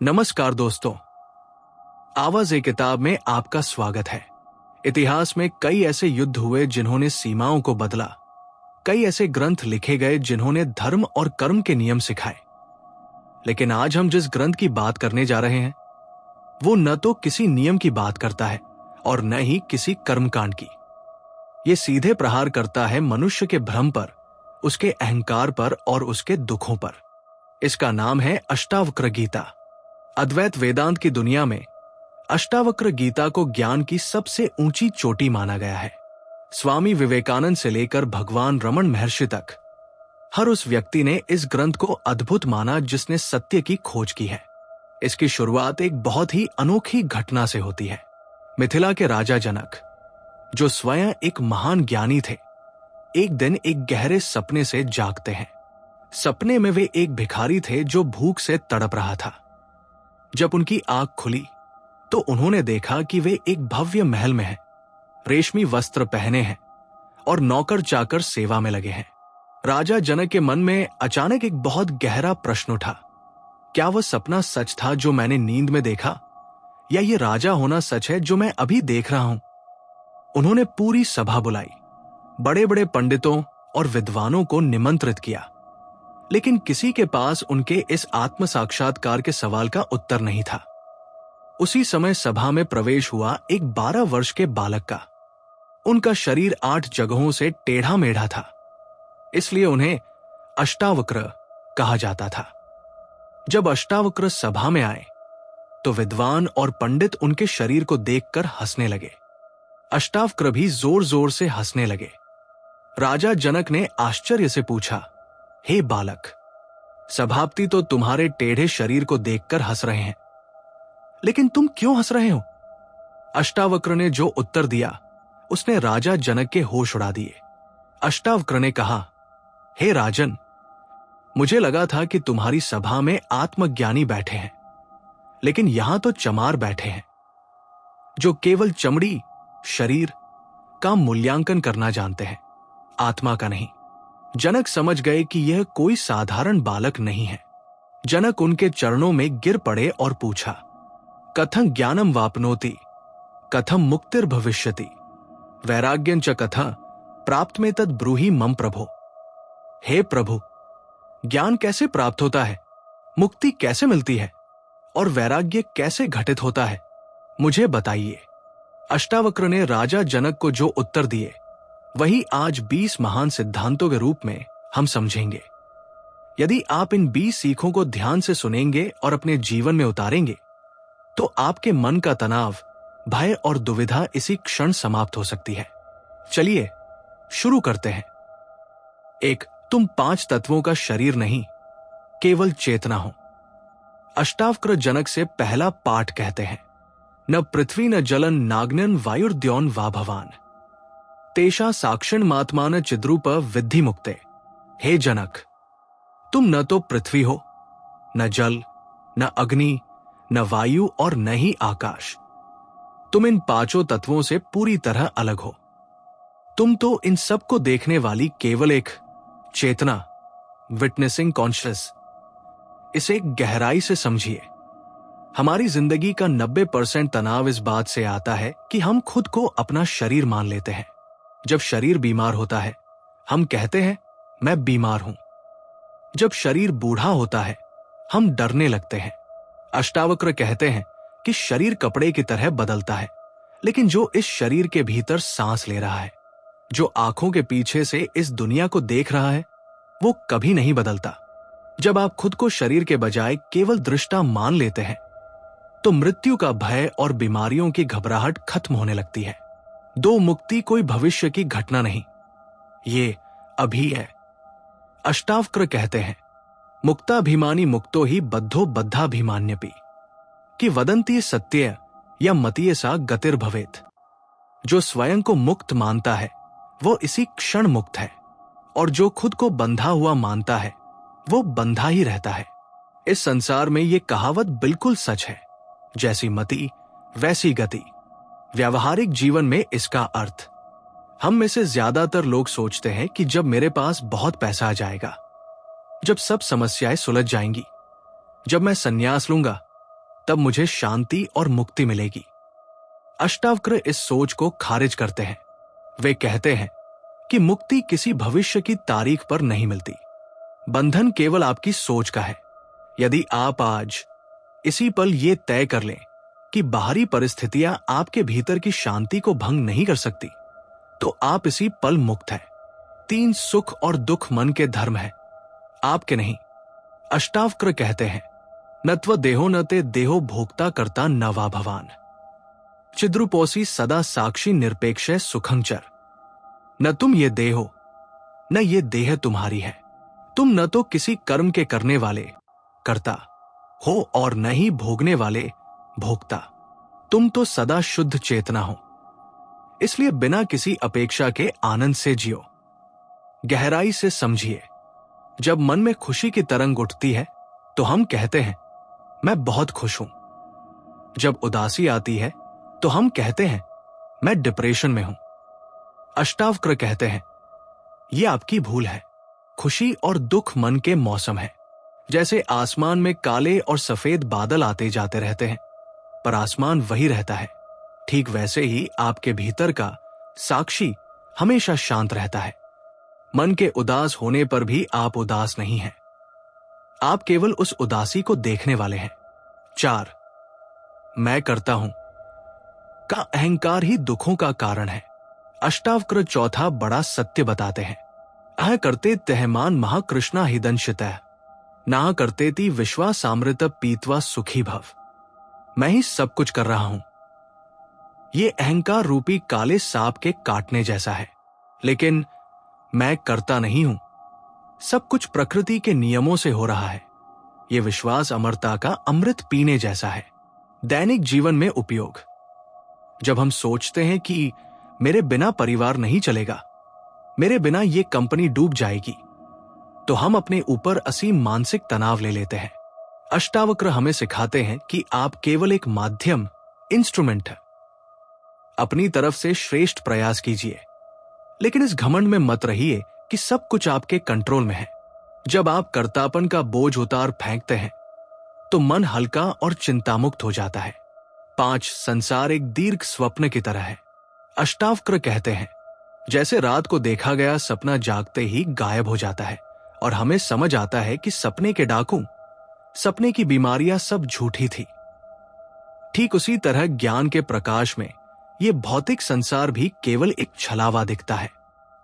नमस्कार दोस्तों, आवाज एक किताब में आपका स्वागत है। इतिहास में कई ऐसे युद्ध हुए जिन्होंने सीमाओं को बदला। कई ऐसे ग्रंथ लिखे गए जिन्होंने धर्म और कर्म के नियम सिखाए। लेकिन आज हम जिस ग्रंथ की बात करने जा रहे हैं वो न तो किसी नियम की बात करता है और न ही किसी कर्मकांड की। ये सीधे प्रहार करता है मनुष्य के भ्रम पर, उसके अहंकार पर और उसके दुखों पर। इसका नाम है अष्टावक्र गीता। अद्वैत वेदांत की दुनिया में अष्टावक्र गीता को ज्ञान की सबसे ऊंची चोटी माना गया है। स्वामी विवेकानंद से लेकर भगवान रमन महर्षि तक हर उस व्यक्ति ने इस ग्रंथ को अद्भुत माना जिसने सत्य की खोज की है। इसकी शुरुआत एक बहुत ही अनोखी घटना से होती है। मिथिला के राजा जनक, जो स्वयं एक महान ज्ञानी थे, एक दिन एक गहरे सपने से जागते हैं। सपने में वे एक भिखारी थे जो भूख से तड़प रहा था। जब उनकी आंख खुली तो उन्होंने देखा कि वे एक भव्य महल में हैं, रेशमी वस्त्र पहने हैं और नौकर चाकर सेवा में लगे हैं। राजा जनक के मन में अचानक एक बहुत गहरा प्रश्न उठा। क्या वह सपना सच था जो मैंने नींद में देखा, या ये राजा होना सच है जो मैं अभी देख रहा हूं? उन्होंने पूरी सभा बुलाई, बड़े बड़े पंडितों और विद्वानों को निमंत्रित किया, लेकिन किसी के पास उनके इस आत्म साक्षात्कार के सवाल का उत्तर नहीं था। उसी समय सभा में प्रवेश हुआ एक 12 वर्ष के बालक का। उनका शरीर 8 जगहों से टेढ़ा मेढ़ा था, इसलिए उन्हें अष्टावक्र कहा जाता था। जब अष्टावक्र सभा में आए तो विद्वान और पंडित उनके शरीर को देखकर हंसने लगे। अष्टावक्र भी जोर जोर से हंसने लगे। राजा जनक ने आश्चर्य से पूछा, हे बालक, सभापति तो तुम्हारे टेढ़े शरीर को देखकर हंस रहे हैं, लेकिन तुम क्यों हंस रहे हो? अष्टावक्र ने जो उत्तर दिया उसने राजा जनक के होश उड़ा दिए। अष्टावक्र ने कहा, हे राजन, मुझे लगा था कि तुम्हारी सभा में आत्मज्ञानी बैठे हैं, लेकिन यहां तो चमार बैठे हैं जो केवल चमड़ी, शरीर का मूल्यांकन करना जानते हैं, आत्मा का नहीं। जनक समझ गए कि यह कोई साधारण बालक नहीं है। जनक उनके चरणों में गिर पड़े और पूछा, कथं ज्ञानम वापनोति, कथम मुक्तिर्भविष्यति, वैराग्यं च कथं प्राप्त में तद ब्रूहि मम प्रभो। हे प्रभु, ज्ञान कैसे प्राप्त होता है, मुक्ति कैसे मिलती है और वैराग्य कैसे घटित होता है, मुझे बताइए। अष्टावक्र ने राजा जनक को जो उत्तर दिए वही आज 20 महान सिद्धांतों के रूप में हम समझेंगे। यदि आप इन 20 सीखों को ध्यान से सुनेंगे और अपने जीवन में उतारेंगे तो आपके मन का तनाव, भय और दुविधा इसी क्षण समाप्त हो सकती है। चलिए शुरू करते हैं। 1. तुम 5 तत्वों का शरीर नहीं, केवल चेतना हो। अष्टावक्र जनक से पहला पाठ कहते हैं, न पृथ्वी न जलन नाग्नन वायुर्द्योन वा भवान, तेषा साक्षण मात्मान चिद्रूप विद्धि मुक्ते। हे जनक, तुम न तो पृथ्वी हो, न जल, न अग्नि, न वायु और न ही आकाश। तुम इन 5 तत्वों से पूरी तरह अलग हो। तुम तो इन सब को देखने वाली केवल एक चेतना, विटनेसिंग कॉन्शियस। इसे गहराई से समझिए। हमारी जिंदगी का 90% तनाव इस बात से आता है कि हम खुद को अपना शरीर मान लेते हैं। जब शरीर बीमार होता है हम कहते हैं मैं बीमार हूं। जब शरीर बूढ़ा होता है हम डरने लगते हैं। अष्टावक्र कहते हैं कि शरीर कपड़े की तरह बदलता है, लेकिन जो इस शरीर के भीतर सांस ले रहा है, जो आंखों के पीछे से इस दुनिया को देख रहा है, वो कभी नहीं बदलता। जब आप खुद को शरीर के बजाय केवल दृष्टा मान लेते हैं तो मृत्यु का भय और बीमारियों की घबराहट खत्म होने लगती है। 2. मुक्ति कोई भविष्य की घटना नहीं, ये अभी है। अष्टावक्र कहते हैं, मुक्ताभिमानी मुक्तो ही बद्धो बद्धाभिमान्यपि, कि वदंती सत्य या मतीय सा गतिर्भवेत। जो स्वयं को मुक्त मानता है वो इसी क्षण मुक्त है, और जो खुद को बंधा हुआ मानता है वो बंधा ही रहता है। इस संसार में ये कहावत बिल्कुल सच है, जैसी मति वैसी गति। व्यावहारिक जीवन में इसका अर्थ, हम में से ज्यादातर लोग सोचते हैं कि जब मेरे पास बहुत पैसा आ जाएगा, जब सब समस्याएं सुलझ जाएंगी, जब मैं संन्यास लूंगा तब मुझे शांति और मुक्ति मिलेगी। अष्टावक्र इस सोच को खारिज करते हैं। वे कहते हैं कि मुक्ति किसी भविष्य की तारीख पर नहीं मिलती। बंधन केवल आपकी सोच का है। यदि आप आज इसी पल ये तय कर लें कि बाहरी परिस्थितियां आपके भीतर की शांति को भंग नहीं कर सकती, तो आप इसी पल मुक्त हैं। 3 सुख और दुख मन के धर्म हैं, आपके नहीं। अष्टावक्र कहते हैं, न त्व देहो न ते देहो भोक्ता करता न वा भवान। चिद्रुपोसी सदा साक्षी निरपेक्ष सुखंचर। न तुम ये देह हो, न ये देह तुम्हारी है। तुम न तो किसी कर्म के करने वाले कर्ता हो और न ही भोगने वाले भोक्ता। तुम तो सदा शुद्ध चेतना हो। इसलिए बिना किसी अपेक्षा के आनंद से जियो। गहराई से समझिए, जब मन में खुशी की तरंग उठती है तो हम कहते हैं, मैं बहुत खुश हूं। जब उदासी आती है तो हम कहते हैं, मैं डिप्रेशन में हूं। अष्टावक्र कहते हैं, यह आपकी भूल है। खुशी और दुख मन के मौसम है। जैसे आसमान में काले और सफेद बादल आते जाते रहते हैं, पर आसमान वही रहता है, ठीक वैसे ही आपके भीतर का साक्षी हमेशा शांत रहता है। मन के उदास होने पर भी आप उदास नहीं हैं। आप केवल उस उदासी को देखने वाले हैं। 4, मैं करता हूं का अहंकार ही दुखों का कारण है। अष्टावक्र चौथा बड़ा सत्य बताते हैं। अह करते तहमान महाकृष्णा हिदंशितः ना करते ती विश्वासामृत पीतवा सुखी भव। मैं ही सब कुछ कर रहा हूं। ये अहंकार रूपी काले सांप के काटने जैसा है, लेकिन मैं करता नहीं हूं। सब कुछ प्रकृति के नियमों से हो रहा है। ये विश्वास अमरता का अमृत पीने जैसा है। दैनिक जीवन में उपयोग। जब हम सोचते हैं कि मेरे बिना परिवार नहीं चलेगा, मेरे बिना ये कंपनी डूब जाएगी, तो हम अपने ऊपर असीम मानसिक तनाव ले लेते हैं। अष्टावक्र हमें सिखाते हैं कि आप केवल एक माध्यम, इंस्ट्रूमेंट है। अपनी तरफ से श्रेष्ठ प्रयास कीजिए, लेकिन इस घमंड में मत रहिए कि सब कुछ आपके कंट्रोल में है। जब आप कर्तापन का बोझ उतार फेंकते हैं तो मन हल्का और चिंतामुक्त हो जाता है। 5, संसार एक दीर्घ स्वप्न की तरह है। अष्टावक्र कहते हैं, जैसे रात को देखा गया सपना जागते ही गायब हो जाता है और हमें समझ आता है कि सपने के डाकू, सपने की बीमारियां सब झूठी थी। ठीक उसी तरह ज्ञान के प्रकाश में यह भौतिक संसार भी केवल एक छलावा दिखता है।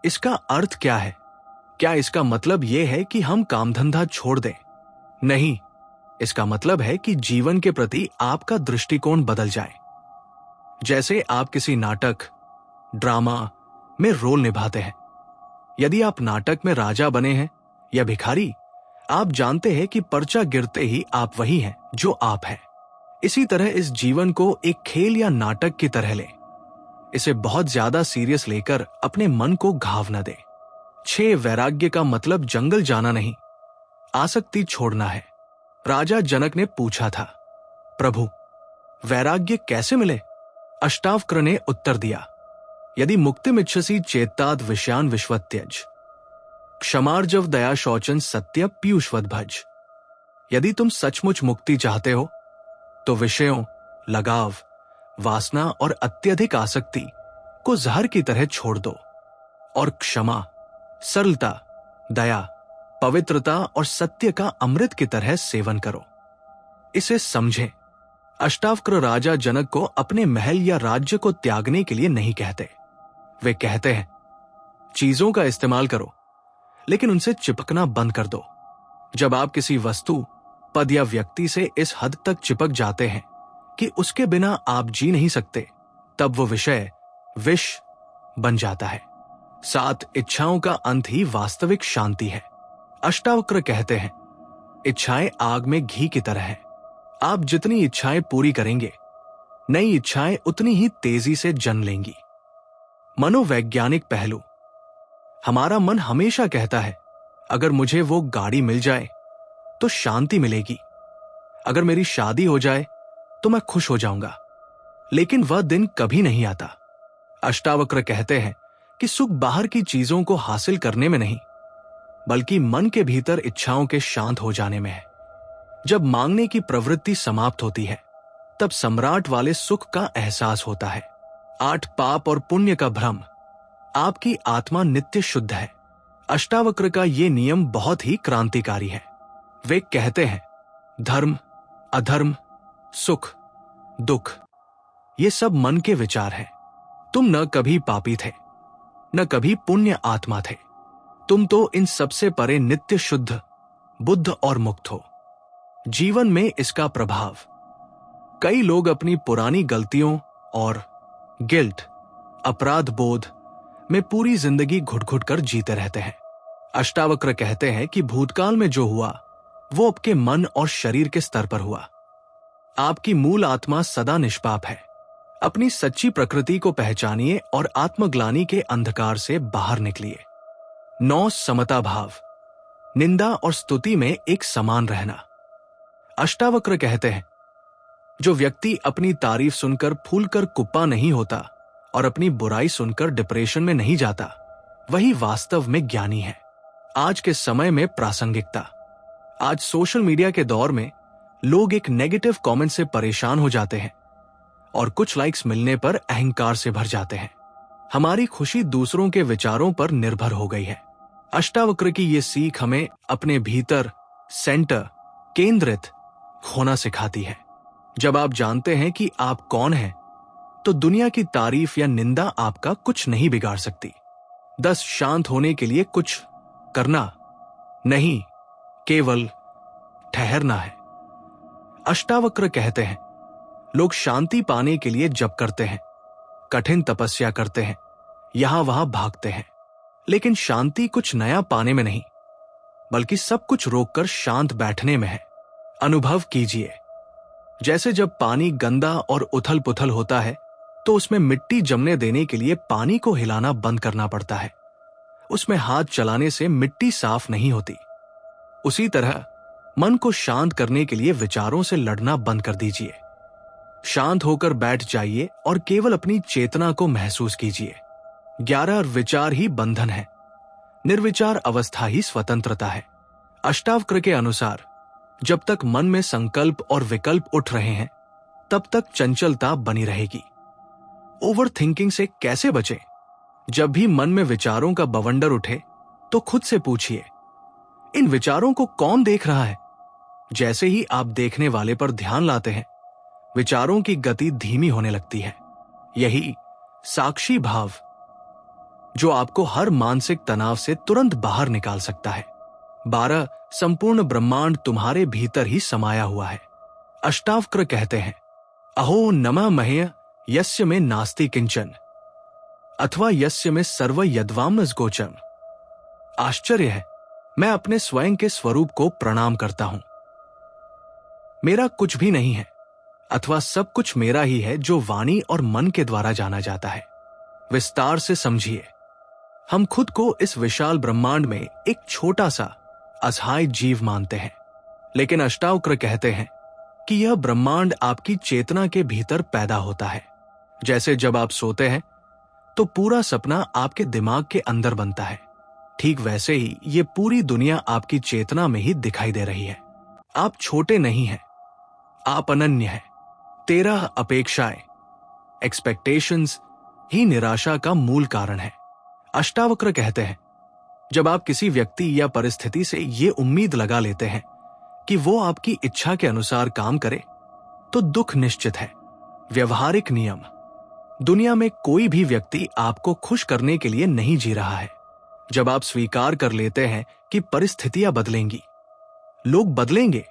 इसका अर्थ क्या है? क्या इसका मतलब यह है कि हम कामधंधा छोड़ दें? नहीं, इसका मतलब है कि जीवन के प्रति आपका दृष्टिकोण बदल जाए। जैसे आप किसी नाटक, ड्रामा में रोल निभाते हैं। यदि आप नाटक में राजा बने हैं या भिखारी, आप जानते हैं कि पर्चा गिरते ही आप वही हैं जो आप हैं। इसी तरह इस जीवन को एक खेल या नाटक की तरह लें। इसे बहुत ज्यादा सीरियस लेकर अपने मन को घाव न दें। 6, वैराग्य का मतलब जंगल जाना नहीं, आसक्ति छोड़ना है। राजा जनक ने पूछा था, प्रभु, वैराग्य कैसे मिले? अष्टावक्र ने उत्तर दिया, यदि मुक्तिमिच्छसि चेत्ताद विषयान विश्वत्यज, क्षमार्जव दया शौचन सत्य पीयूषवत भज। यदि तुम सचमुच मुक्ति चाहते हो तो विषयों, लगाव, वासना और अत्यधिक आसक्ति को जहर की तरह छोड़ दो और क्षमा, सरलता, दया, पवित्रता और सत्य का अमृत की तरह सेवन करो। इसे समझें। अष्टावक्र राजा जनक को अपने महल या राज्य को त्यागने के लिए नहीं कहते। वे कहते हैं, चीजों का इस्तेमाल करो, लेकिन उनसे चिपकना बंद कर दो। जब आप किसी वस्तु, पद या व्यक्ति से इस हद तक चिपक जाते हैं कि उसके बिना आप जी नहीं सकते, तब वो विषय विष बन जाता है। 7, इच्छाओं का अंत ही वास्तविक शांति है। अष्टावक्र कहते हैं, इच्छाएं आग में घी की तरह है। आप जितनी इच्छाएं पूरी करेंगे, नई इच्छाएं उतनी ही तेजी से जन्म लेंगी। मनोवैज्ञानिक पहलू। हमारा मन हमेशा कहता है, अगर मुझे वो गाड़ी मिल जाए तो शांति मिलेगी, अगर मेरी शादी हो जाए तो मैं खुश हो जाऊंगा। लेकिन वह दिन कभी नहीं आता। अष्टावक्र कहते हैं कि सुख बाहर की चीजों को हासिल करने में नहीं, बल्कि मन के भीतर इच्छाओं के शांत हो जाने में है। जब मांगने की प्रवृत्ति समाप्त होती है तब सम्राट वाले सुख का एहसास होता है। 8 पाप और पुण्य का भ्रम। आपकी आत्मा नित्य शुद्ध है। अष्टावक्र का ये नियम बहुत ही क्रांतिकारी है। वे कहते हैं, धर्म, अधर्म, सुख, दुख, ये सब मन के विचार हैं। तुम न कभी पापी थे, न कभी पुण्य आत्मा थे। तुम तो इन सबसे परे नित्य शुद्ध, बुद्ध और मुक्त हो। जीवन में इसका प्रभाव। कई लोग अपनी पुरानी गलतियों और गिल्ट, अपराध बोध में पूरी जिंदगी घुट-घुट कर जीते रहते हैं। अष्टावक्र कहते हैं कि भूतकाल में जो हुआ वो आपके मन और शरीर के स्तर पर हुआ। आपकी मूल आत्मा सदा निष्पाप है। अपनी सच्ची प्रकृति को पहचानिए और आत्मग्लानि के अंधकार से बाहर निकलिए। 9 समता भाव। निंदा और स्तुति में एक समान रहना। अष्टावक्र कहते हैं, जो व्यक्ति अपनी तारीफ सुनकर फूलकर कुप्पा नहीं होता और अपनी बुराई सुनकर डिप्रेशन में नहीं जाता, वही वास्तव में ज्ञानी है। आज के समय में प्रासंगिकता। आज सोशल मीडिया के दौर में लोग एक नेगेटिव कमेंट से परेशान हो जाते हैं और कुछ लाइक्स मिलने पर अहंकार से भर जाते हैं। हमारी खुशी दूसरों के विचारों पर निर्भर हो गई है। अष्टावक्र की ये सीख हमें अपने भीतर सेंटर, केंद्रित होना सिखाती है। जब आप जानते हैं कि आप कौन हैं, तो दुनिया की तारीफ या निंदा आपका कुछ नहीं बिगाड़ सकती। 10 शांत होने के लिए कुछ करना नहीं, केवल ठहरना है। अष्टावक्र कहते हैं, लोग शांति पाने के लिए जप करते हैं, कठिन तपस्या करते हैं, यहां वहां भागते हैं, लेकिन शांति कुछ नया पाने में नहीं, बल्कि सब कुछ रोककर शांत बैठने में है। अनुभव कीजिए, जैसे जब पानी गंदा और उथल पुथल होता है तो उसमें मिट्टी जमने देने के लिए पानी को हिलाना बंद करना पड़ता है। उसमें हाथ चलाने से मिट्टी साफ नहीं होती। उसी तरह मन को शांत करने के लिए विचारों से लड़ना बंद कर दीजिए। शांत होकर बैठ जाइए और केवल अपनी चेतना को महसूस कीजिए। 11 विचार ही बंधन है, निर्विचार अवस्था ही स्वतंत्रता है। अष्टावक्र के अनुसार जब तक मन में संकल्प और विकल्प उठ रहे हैं, तब तक चंचलता बनी रहेगी। ओवर थिंकिंग से कैसे बचें? जब भी मन में विचारों का बवंडर उठे तो खुद से पूछिए, इन विचारों को कौन देख रहा है? जैसे ही आप देखने वाले पर ध्यान लाते हैं, विचारों की गति धीमी होने लगती है। यही साक्षी भाव जो आपको हर मानसिक तनाव से तुरंत बाहर निकाल सकता है। 12 संपूर्ण ब्रह्मांड तुम्हारे भीतर ही समाया हुआ है। अष्टावक्र कहते हैं, अहो नमः मह्य यस्य में नास्ति किंचन अथवा यस्य में सर्व यद्वामनस गोचर। आश्चर्य है, मैं अपने स्वयं के स्वरूप को प्रणाम करता हूं। मेरा कुछ भी नहीं है अथवा सब कुछ मेरा ही है, जो वाणी और मन के द्वारा जाना जाता है। विस्तार से समझिए, हम खुद को इस विशाल ब्रह्मांड में एक छोटा सा असहाय जीव मानते हैं, लेकिन अष्टावक्र कहते हैं कि यह ब्रह्मांड आपकी चेतना के भीतर पैदा होता है। जैसे जब आप सोते हैं तो पूरा सपना आपके दिमाग के अंदर बनता है, ठीक वैसे ही ये पूरी दुनिया आपकी चेतना में ही दिखाई दे रही है। आप छोटे नहीं हैं, आप अनन्य हैं। 13 अपेक्षाएं, एक्सपेक्टेशंस ही निराशा का मूल कारण है। अष्टावक्र कहते हैं, जब आप किसी व्यक्ति या परिस्थिति से ये उम्मीद लगा लेते हैं कि वो आपकी इच्छा के अनुसार काम करे, तो दुख निश्चित है। व्यवहारिक नियम। दुनिया में कोई भी व्यक्ति आपको खुश करने के लिए नहीं जी रहा है। जब आप स्वीकार कर लेते हैं कि परिस्थितियां बदलेंगी, लोग बदलेंगे,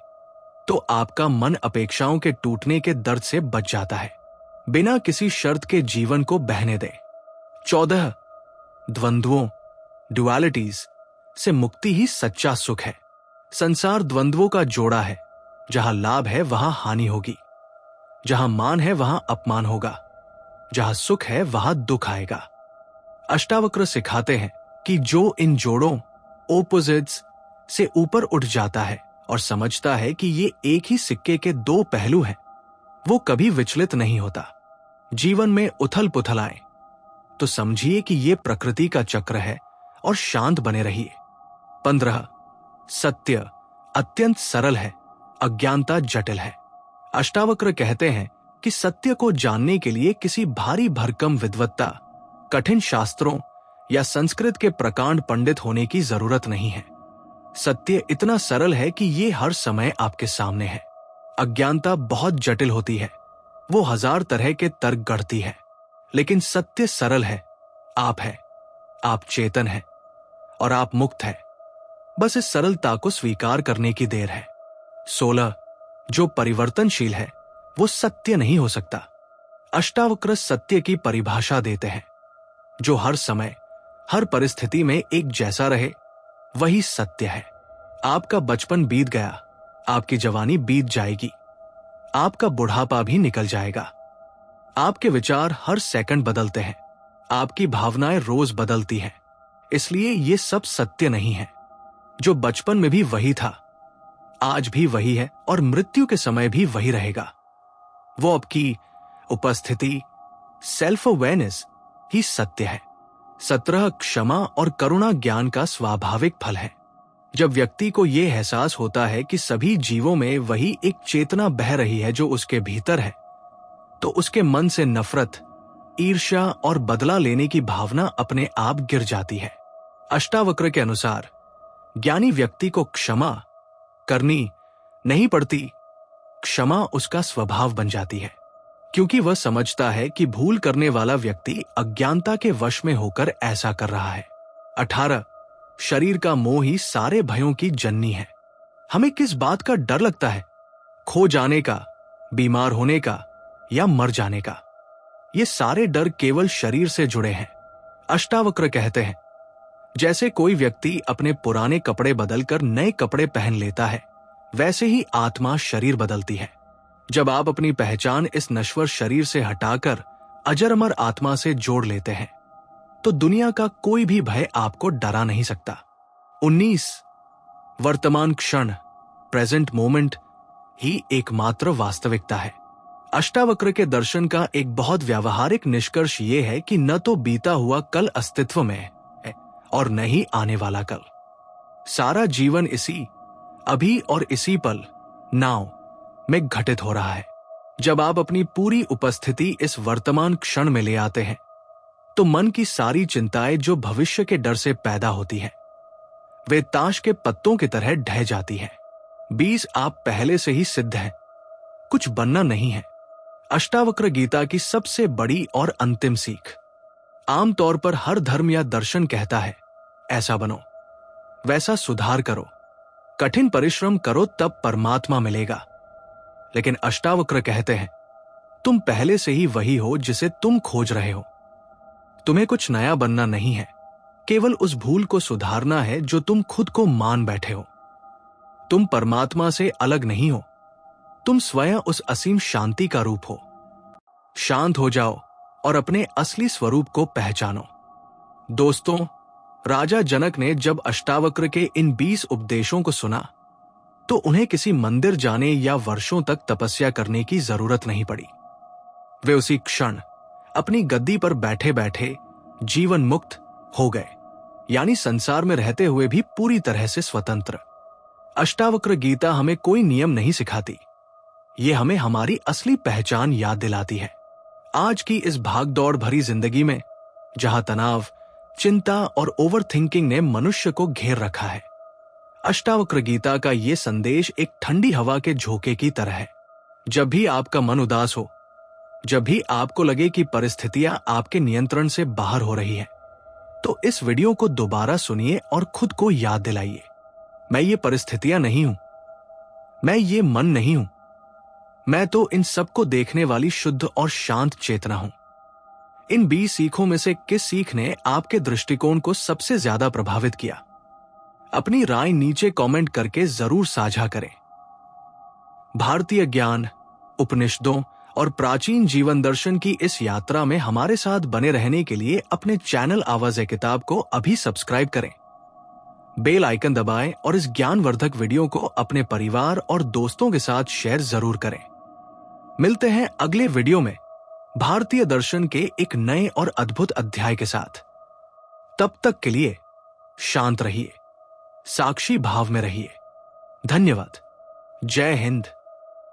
तो आपका मन अपेक्षाओं के टूटने के दर्द से बच जाता है। बिना किसी शर्त के जीवन को बहने दें। 14 द्वंद्वों, ड्युअलिटीज से मुक्ति ही सच्चा सुख है। संसार द्वंद्वों का जोड़ा है। जहां लाभ है वहां हानि होगी, जहां मान है वहां अपमान होगा, जहां सुख है वहां दुख आएगा। अष्टावक्र सिखाते हैं कि जो इन जोड़ों, ओपोजिट्स से ऊपर उठ जाता है और समझता है कि ये एक ही सिक्के के 2 पहलू हैं, वो कभी विचलित नहीं होता। जीवन में उथल पुथल आए तो समझिए कि ये प्रकृति का चक्र है और शांत बने रहिए। 15 सत्य अत्यंत सरल है, अज्ञानता जटिल है। अष्टावक्र कहते हैं कि सत्य को जानने के लिए किसी भारी भरकम विद्वत्ता, कठिन शास्त्रों या संस्कृत के प्रकांड पंडित होने की जरूरत नहीं है। सत्य इतना सरल है कि ये हर समय आपके सामने है। अज्ञानता बहुत जटिल होती है, वो 1000 तरह के तर्क गढ़ती है, लेकिन सत्य सरल है। आप है, आप चेतन है और आप मुक्त है। बस इस सरलता को स्वीकार करने की देर है। 16 जो परिवर्तनशील है वो सत्य नहीं हो सकता। अष्टावक्र सत्य की परिभाषा देते हैं। जो हर समय, हर परिस्थिति में एक जैसा रहे, वही सत्य है। आपका बचपन बीत गया, आपकी जवानी बीत जाएगी, आपका बुढ़ापा भी निकल जाएगा। आपके विचार हर सेकंड बदलते हैं, आपकी भावनाएं रोज बदलती हैं। इसलिए ये सब सत्य नहीं है। जो बचपन में भी वही था, आज भी वही है और मृत्यु के समय भी वही रहेगा। वो आपकी उपस्थिति, सेल्फ अवेयरनेस ही सत्य है। 17 क्षमा और करुणा ज्ञान का स्वाभाविक फल है। जब व्यक्ति को यह एहसास होता है कि सभी जीवों में वही एक चेतना बह रही है जो उसके भीतर है, तो उसके मन से नफरत, ईर्ष्या और बदला लेने की भावना अपने आप गिर जाती है। अष्टावक्र के अनुसार ज्ञानी व्यक्ति को क्षमा करनी नहीं पड़ती। क्षमा उसका स्वभाव बन जाती है, क्योंकि वह समझता है कि भूल करने वाला व्यक्ति अज्ञानता के वश में होकर ऐसा कर रहा है। 18 शरीर का मोह ही सारे भयों की जननी है। हमें किस बात का डर लगता है? खो जाने का, बीमार होने का या मर जाने का? ये सारे डर केवल शरीर से जुड़े हैं। अष्टावक्र कहते हैं, जैसे कोई व्यक्ति अपने पुराने कपड़े बदलकर नए कपड़े पहन लेता है, वैसे ही आत्मा शरीर बदलती है। जब आप अपनी पहचान इस नश्वर शरीर से हटाकर अजर अमर आत्मा से जोड़ लेते हैं, तो दुनिया का कोई भी भय आपको डरा नहीं सकता। 19 वर्तमान क्षण, प्रेजेंट मोमेंट ही एकमात्र वास्तविकता है। अष्टावक्र के दर्शन का एक बहुत व्यावहारिक निष्कर्ष ये है कि न तो बीता हुआ कल अस्तित्व में है और न ही आने वाला कल। सारा जीवन इसी अभी और इसी पल, नाउ में घटित हो रहा है। जब आप अपनी पूरी उपस्थिति इस वर्तमान क्षण में ले आते हैं, तो मन की सारी चिंताएं जो भविष्य के डर से पैदा होती हैं, वे ताश के पत्तों की तरह ढह जाती हैं। 20 आप पहले से ही सिद्ध हैं, कुछ बनना नहीं है। अष्टावक्र गीता की सबसे बड़ी और अंतिम सीख। आमतौर पर हर धर्म या दर्शन कहता है, ऐसा बनो, वैसा सुधार करो, कठिन परिश्रम करो, तब परमात्मा मिलेगा। लेकिन अष्टावक्र कहते हैं, तुम पहले से ही वही हो जिसे तुम खोज रहे हो। तुम्हें कुछ नया बनना नहीं है, केवल उस भूल को सुधारना है जो तुम खुद को मान बैठे हो। तुम परमात्मा से अलग नहीं हो, तुम स्वयं उस असीम शांति का रूप हो। शांत हो जाओ और अपने असली स्वरूप को पहचानो। दोस्तों, राजा जनक ने जब अष्टावक्र के इन 20 उपदेशों को सुना, तो उन्हें किसी मंदिर जाने या वर्षों तक तपस्या करने की जरूरत नहीं पड़ी। वे उसी क्षण अपनी गद्दी पर बैठे बैठे जीवन मुक्त हो गए, यानी संसार में रहते हुए भी पूरी तरह से स्वतंत्र। अष्टावक्र गीता हमें कोई नियम नहीं सिखाती, ये हमें हमारी असली पहचान याद दिलाती है। आज की इस भागदौड़ भरी जिंदगी में, जहां तनाव, चिंता और ओवर थिंकिंग ने मनुष्य को घेर रखा है, अष्टावक्र गीता का ये संदेश एक ठंडी हवा के झोंके की तरह है। जब भी आपका मन उदास हो, जब भी आपको लगे कि परिस्थितियां आपके नियंत्रण से बाहर हो रही है, तो इस वीडियो को दोबारा सुनिए और खुद को याद दिलाइए, मैं ये परिस्थितियां नहीं हूं, मैं ये मन नहीं हूं, मैं तो इन सबको देखने वाली शुद्ध और शांत चेतना हूं। इन 20 सीखों में से किस सीख ने आपके दृष्टिकोण को सबसे ज्यादा प्रभावित किया? अपनी राय नीचे कमेंट करके जरूर साझा करें। भारतीय ज्ञान, उपनिषदों और प्राचीन जीवन दर्शन की इस यात्रा में हमारे साथ बने रहने के लिए अपने चैनल आवाज़-ए-किताब को अभी सब्सक्राइब करें, बेल आइकन दबाएं और इस ज्ञानवर्धक वीडियो को अपने परिवार और दोस्तों के साथ शेयर जरूर करें। मिलते हैं अगले वीडियो में भारतीय दर्शन के एक नए और अद्भुत अध्याय के साथ। तब तक के लिए शांत रहिए, साक्षी भाव में रहिए। धन्यवाद। जय हिंद।